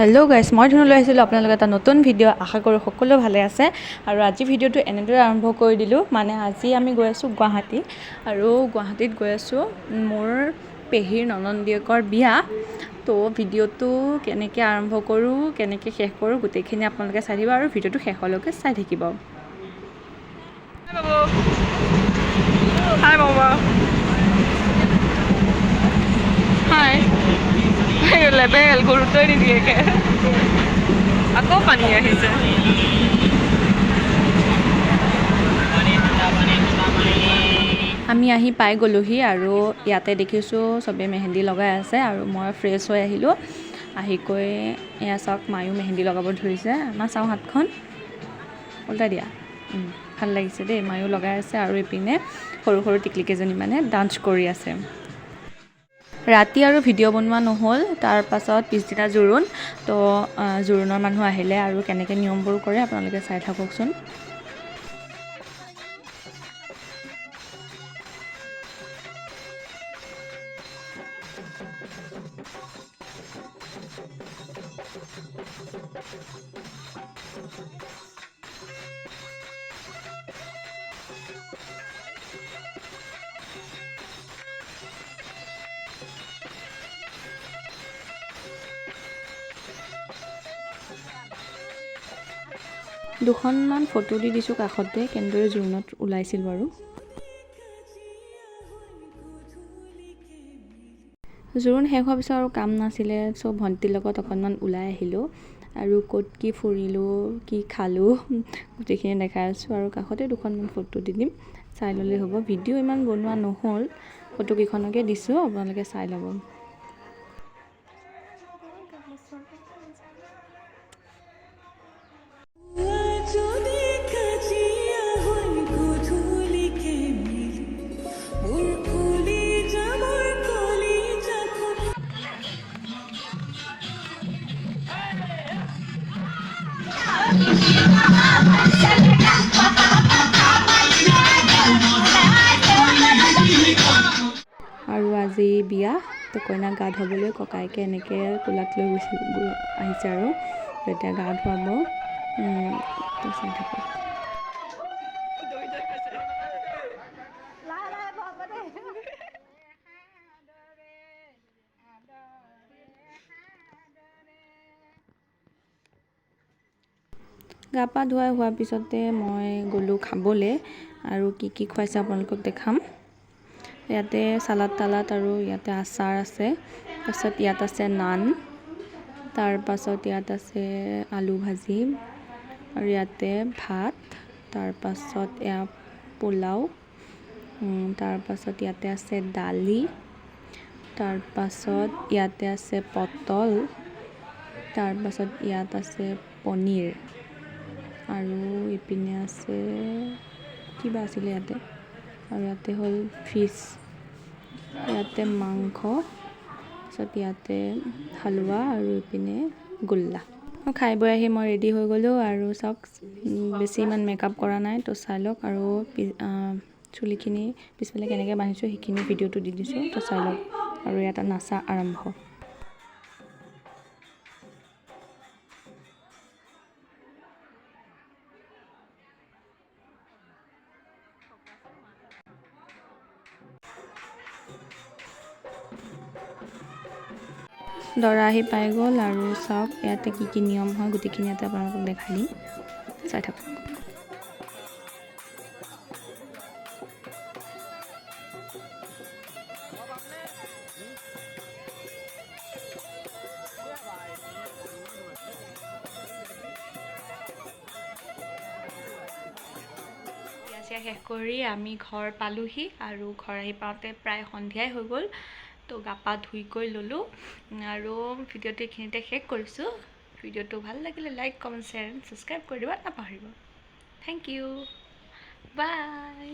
Hello' গাইছ, মই ধুনু লৈ আহিছিলোঁ আপোনালোকে এটা নতুন ভিডিঅ'। আশা কৰোঁ সকলো ভালে আছে। আৰু আজি ভিডিঅ'টো এনেদৰে আৰম্ভ কৰি দিলোঁ, মানে আজি আমি গৈ আছোঁ গুৱাহাটী। আৰু গুৱাহাটীত গৈ আছোঁ মোৰ পেহীৰ ননন্দীয়েকৰ বিয়া। তো ভিডিঅ'টো কেনেকৈ আৰম্ভ কৰোঁ, কেনেকৈ শেষ কৰোঁ, গোটেইখিনি আপোনালোকে চাই থাকিব আৰু ভিডিঅ'টো শেষলৈকে চাই থাকিব। Hi, Mama. Hi. লেবেল গুৰুত্বই নিদিয়েকে আকৌ পানী আহিছে। আমি আহি পাই গ'লোহি আৰু ইয়াতে দেখিছোঁ চবে মেহেন্দি লগাই আছে আৰু মই ফ্ৰেছ হৈ আহিলোঁ। আহি কৈ এয়া চাওক, মায়ো মেহেন্দি লগাব ধৰিছে। আমাৰ চাওঁ হাতখন উল্টাই দিয়া। ভাল লাগিছে দেই, মায়ো লগাই আছে আৰু ইপিনে সৰু সৰু টিকলিকেইজনী মানে ডান্স কৰি আছে। ৰাতি আৰু ভিডিঅ' বনোৱা নহ'ল। তাৰ পাছত পিছদিনা জোৰোণ। তো জোৰোণৰ মানুহ আহিলে আৰু কেনেকৈ নিয়মবোৰ কৰে আপোনালোকে চাই থাককচোন। দুখনমান ফটো দি দিছোঁ কাষতে, কেনেদৰে জোৰোণত ওলাইছিল বাৰু। জোৰোণ শেষ হোৱাৰ পিছত আৰু কাম নাছিলে, চ' ভণ্টিৰ লগত অকণমান ওলাই আহিলোঁ আৰু ক'ত কি ফুৰিলোঁ, কি খালোঁ গোটেইখিনি দেখাই আছোঁ। আৰু কাষতে দুখনমান ফটো দি দিম, চাই ল'লেই হ'ব। ভিডিঅ' ইমান বনোৱা নহ'ল, ফটোকেইখনকে দিছোঁ, আপোনালোকে চাই ল'ব। আৰু আজি বিয়া, তো কইনাক গা ধুৱাবলৈ ককাইকে এনেকৈ কোলাত লৈ আহিছে আৰু এতিয়া গা ধুৱাব। তো চাই থাকক। গা পা ধুৱাই হোৱাৰ পিছতে মই গ'লোঁ খাবলৈ আৰু কি কি খুৱাইছে আপোনালোকক দেখাম। ইয়াতে চালাড তালাড আৰু ইয়াতে আচাৰ আছে। তাৰপাছত ইয়াত আছে নান, তাৰপাছত ইয়াত আছে আলু ভাজি আৰু ইয়াতে ভাত, তাৰপাছত এয়া পোলাও, তাৰপাছত ইয়াতে আছে দালি, তাৰপাছত ইয়াতে আছে পটল, তাৰপাছত ইয়াত আছে পনীৰ আৰু ইপিনে আছে কিবা আছিলে ইয়াতে, আৰু ইয়াতে হ'ল ফিছ, ইয়াতে মাংস, তাৰপিছত ইয়াতে হালোৱা আৰু ইপিনে গোল্লা। খাই বৈ আহি মই ৰেডি হৈ গ'লোঁ আৰু চাওক, বেছি ইমান মেকআপ কৰা নাই, তো চাই লওক। আৰু চুলিখিনি পিছফালে কেনেকৈ বান্ধিছোঁ সেইখিনি ভিডিঅ'টো দি দিছোঁ, তো চাই লওক। আৰু ইয়াত নাচা আৰম্ভ। দৰা আহি পাই গ'ল আৰু চাওক ইয়াতে কি কি নিয়ম হয়, গোটেইখিনি ইয়াতে আপোনালোকক দেখাই দিম, চাই থাকক। বিয়া শেষ কৰি আমি ঘৰ পালোহি আৰু ঘৰ আহি পাওঁতে প্ৰায় সন্ধিয়াই হৈ গ'ল। তো গা পা ধুই কৰি ল'লোঁ আৰু ভিডিঅ'টো এইখিনিতে শেষ কৰিছোঁ। ভিডিঅ'টো ভাল লাগিলে লাইক, কমেণ্ট, শ্বেয়াৰ, ছাবস্ক্ৰাইব কৰি দিব নাপাহৰিব। থেংক ইউ, বাই।